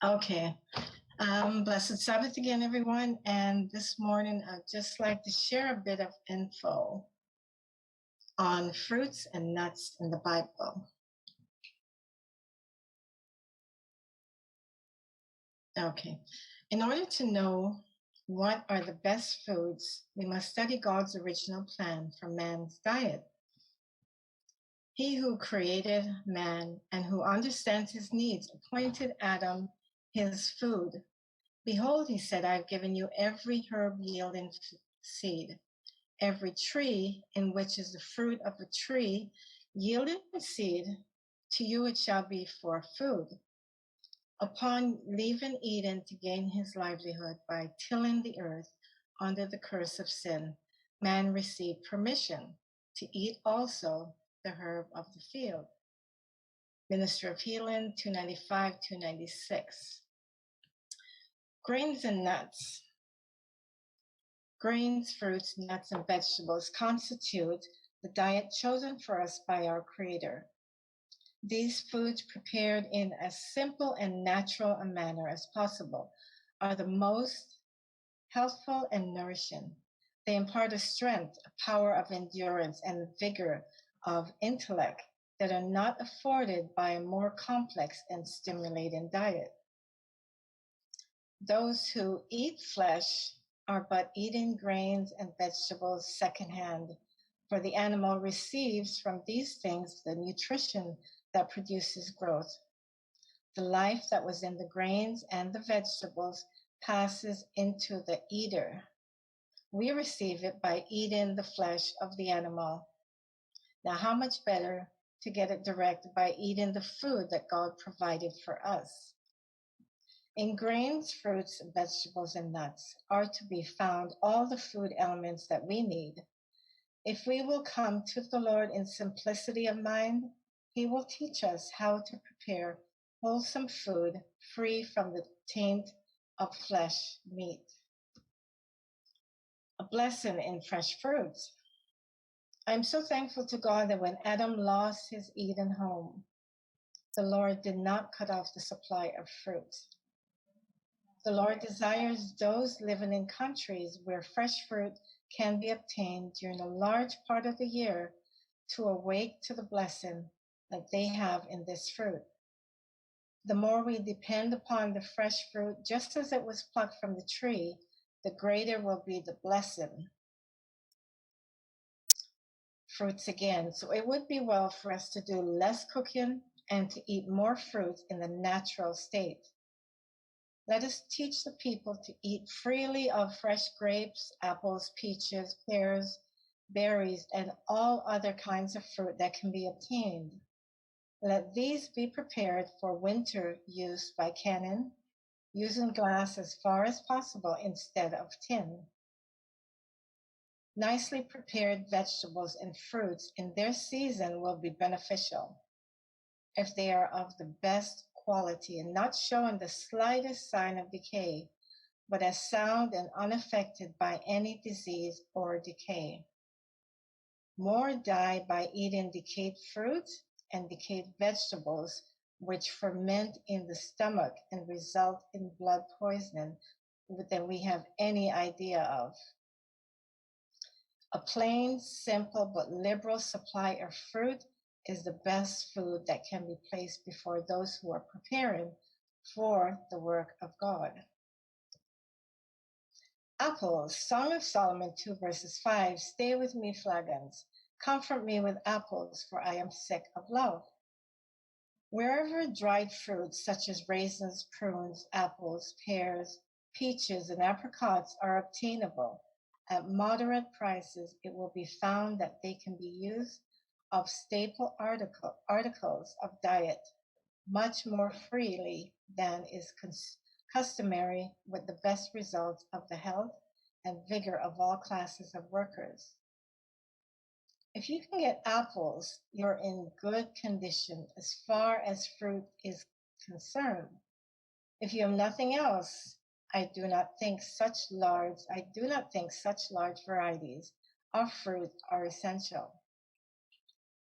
Okay. Blessed Sabbath again, everyone. And this morning, I'd just like to share a bit of info on fruits and nuts in the Bible. Okay. In order to know what are the best foods, we must study God's original plan for man's diet. He who created man and who understands his needs appointed Adam his food. Behold, he said, I've given you every herb yielding seed, every tree in which is the fruit of a tree yielding seed, to you it shall be for food. Upon leaving Eden to gain his livelihood by tilling the earth under the curse of sin, man received permission to eat also the herb of the field. Minister of Healing 295, 296. Grains and nuts. Grains, fruits, nuts, and vegetables constitute the diet chosen for us by our Creator. These foods, prepared in as simple and natural a manner as possible, are the most healthful and nourishing. They impart a strength, a power of endurance, and a vigor of intellect that are not afforded by a more complex and stimulating diet. Those who eat flesh are but eating grains and vegetables secondhand, for the animal receives from these things the nutrition that produces growth. The life that was in the grains and the vegetables passes into the eater. We receive it by eating the flesh of the animal. Now, how much better to get it direct by eating the food that God provided for us? In grains, fruits, vegetables, and nuts are to be found all the food elements that we need. If we will come to the Lord in simplicity of mind, He will teach us how to prepare wholesome food free from the taint of flesh meat. A blessing in fresh fruits. I'm so thankful to God that when Adam lost his Eden home, the Lord did not cut off the supply of fruit. The Lord desires those living in countries where fresh fruit can be obtained during a large part of the year to awake to the blessing that they have in this fruit. The more we depend upon the fresh fruit, just as it was plucked from the tree, the greater will be the blessing. Fruits again. So it would be well for us to do less cooking and to eat more fruit in the natural state. Let us teach the people to eat freely of fresh grapes, apples, peaches, pears, berries, and all other kinds of fruit that can be obtained. Let these be prepared for winter use by canning, using glass as far as possible instead of tin. Nicely prepared vegetables and fruits in their season will be beneficial if they are of the best quality and not showing the slightest sign of decay, but as sound and unaffected by any disease or decay. More die by eating decayed fruit and decayed vegetables, which ferment in the stomach and result in blood poisoning, than we have any idea of. A plain, simple, but liberal supply of fruit is the best food that can be placed before those who are preparing for the work of God. Apples, Song of Solomon 2 verses 5, stay with me, flagons. Comfort me with apples, for I am sick of love. Wherever dried fruits such as raisins, prunes, apples, pears, peaches, and apricots are obtainable at moderate prices, it will be found that they can be used of staple articles of diet much more freely than is customary, with the best results of the health and vigor of all classes of workers. If you can get apples, you're in good condition as far as fruit is concerned. If you have nothing else, I do not think such large varieties of fruit are essential.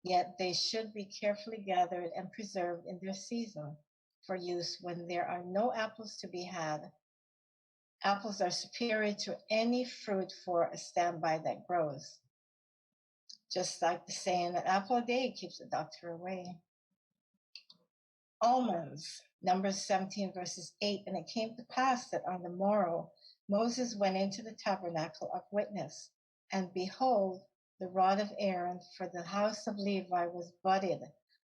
Yet they should be carefully gathered and preserved in their season. for use when there are no apples to be had. Apples are superior to any fruit for a standby that grows. Just like the saying, an apple a day keeps the doctor away. Almonds, Numbers 17, verses 8. And it came to pass that on the morrow Moses went into the tabernacle of witness, and behold, the rod of Aaron for the house of Levi was budded,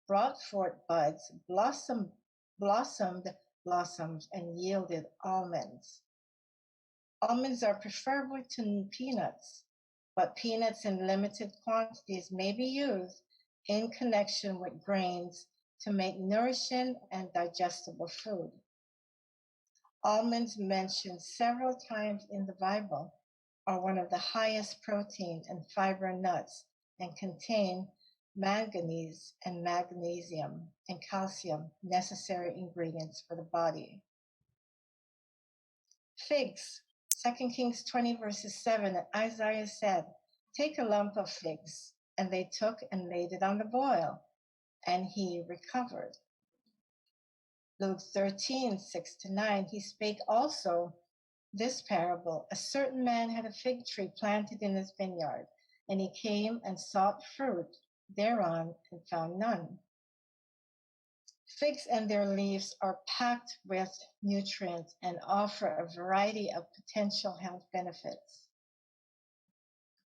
brought forth buds, blossomed blossoms, and yielded almonds. Almonds are preferable to peanuts, but peanuts in limited quantities may be used in connection with grains to make nourishing and digestible food. Almonds, mentioned several times in the Bible, are one of the highest protein and fiber nuts and contain manganese and magnesium and calcium, necessary ingredients for the body. Figs, 2 Kings 20, verses 7, and Isaiah said, take a lump of figs. And they took and laid it on the boil, and he recovered. Luke 13, 6-9, he spake also this parable. A certain man had a fig tree planted in his vineyard, and he came and sought fruit thereon and found none. Figs and their leaves are packed with nutrients and offer a variety of potential health benefits.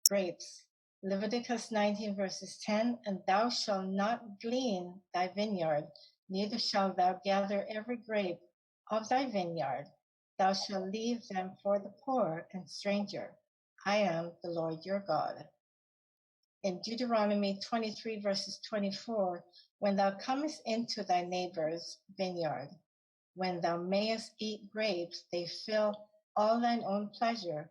Grapes, Leviticus 19, verses 10, and thou shalt not glean thy vineyard, neither shalt thou gather every grape of thy vineyard. Thou shalt leave them for the poor and stranger. I am the Lord your God. In Deuteronomy 23, verses 24, when thou comest into thy neighbor's vineyard, when thou mayest eat grapes, they fill all thine own pleasure,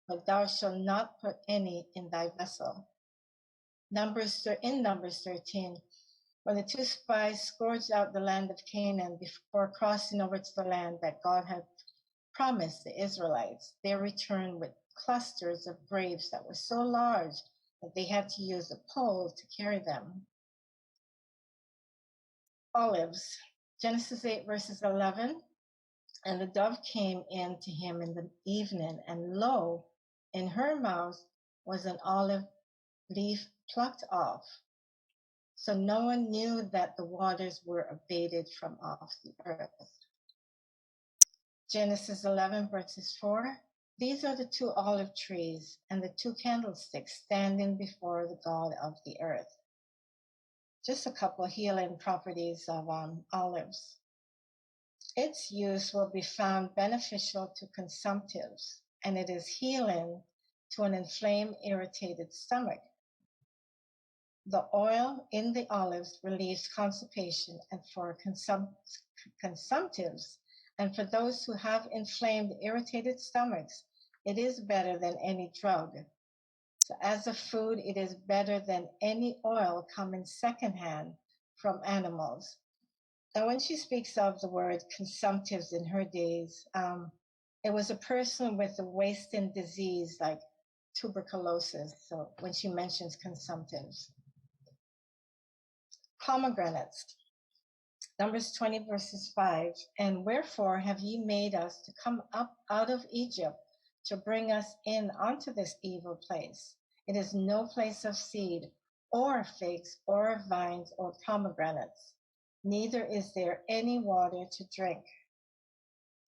but thou shalt not put any in thy vessel. Numbers 13, when the two spies scourged out the land of Canaan before crossing over to the land that God had promised the Israelites, they returned with clusters of grapes that were so large that they had to use a pole to carry them. Olives, Genesis 8, verses 11, and the dove came in to him in the evening, and lo, in her mouth was an olive leaf plucked off. So no one knew that the waters were abated from off the earth. Genesis 11, verses 4. These are the two olive trees and the two candlesticks standing before the God of the earth. Just a couple of healing properties of olives. Its use will be found beneficial to consumptives, and it is healing to an inflamed, irritated stomach. The oil in the olives relieves constipation, and for consumptives and for those who have inflamed, irritated stomachs, it is better than any drug. So as a food, it is better than any oil coming secondhand from animals. Now, when she speaks of the word consumptives in her days, it was a person with a wasting disease like tuberculosis. So when she mentions consumptives. Pomegranates, Numbers 20, verses 5. And wherefore have ye made us to come up out of Egypt to bring us in unto this evil place? It is no place of seed, or figs, or vines, or pomegranates, neither is there any water to drink.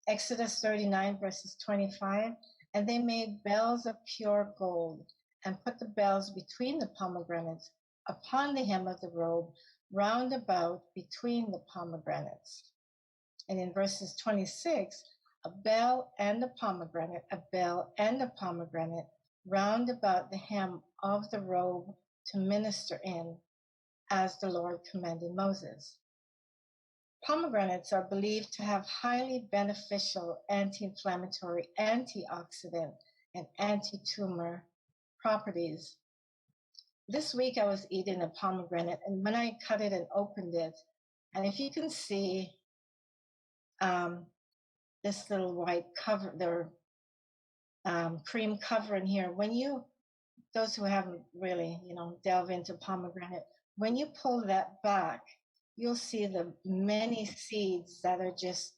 Exodus 39, verses 25. And they made bells of pure gold, and put the bells between the pomegranates upon the hem of the robe, round about between the pomegranates. And in verses 26, a bell and a pomegranate, round about the hem of the robe to minister in, as the Lord commanded Moses. Pomegranates are believed to have highly beneficial anti-inflammatory, antioxidant, and anti-tumor properties. This week I was eating a pomegranate, and when I cut it and opened it, and if you can see this little white cover, the cream cover in here, those who haven't really, delve into pomegranate, when you pull that back, you'll see the many seeds that are just,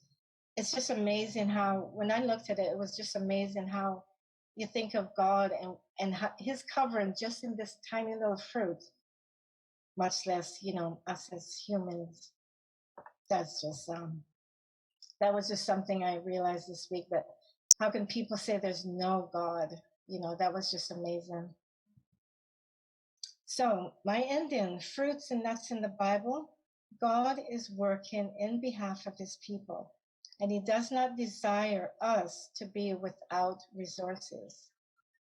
it's just amazing how, when I looked at it, it was just amazing how you think of God and how, his covering just in this tiny little fruit, much less, us as humans. That's just, that was just something I realized this week, that how can people say there's no God? That was just amazing. So, my ending, fruits and nuts in the Bible, God is working in behalf of his people, and he does not desire us to be without resources.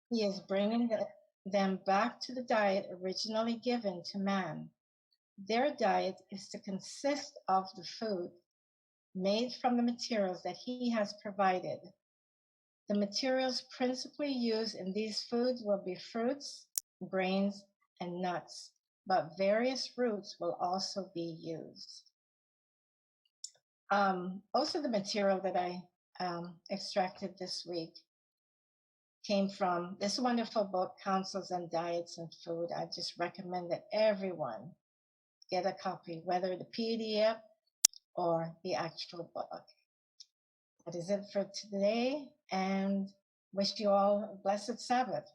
He is bringing them back to the diet originally given to man. Their diet is to consist of the food made from the materials that he has provided. The materials principally used in these foods will be fruits, grains, and nuts, but various roots will also be used. Also, the material that I extracted this week came from this wonderful book, Counsels on Diets and Food. I just recommend that everyone get a copy, whether the PDF or the actual book. That is it for today, and wish you all a blessed Sabbath.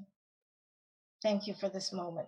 Thank you for this moment.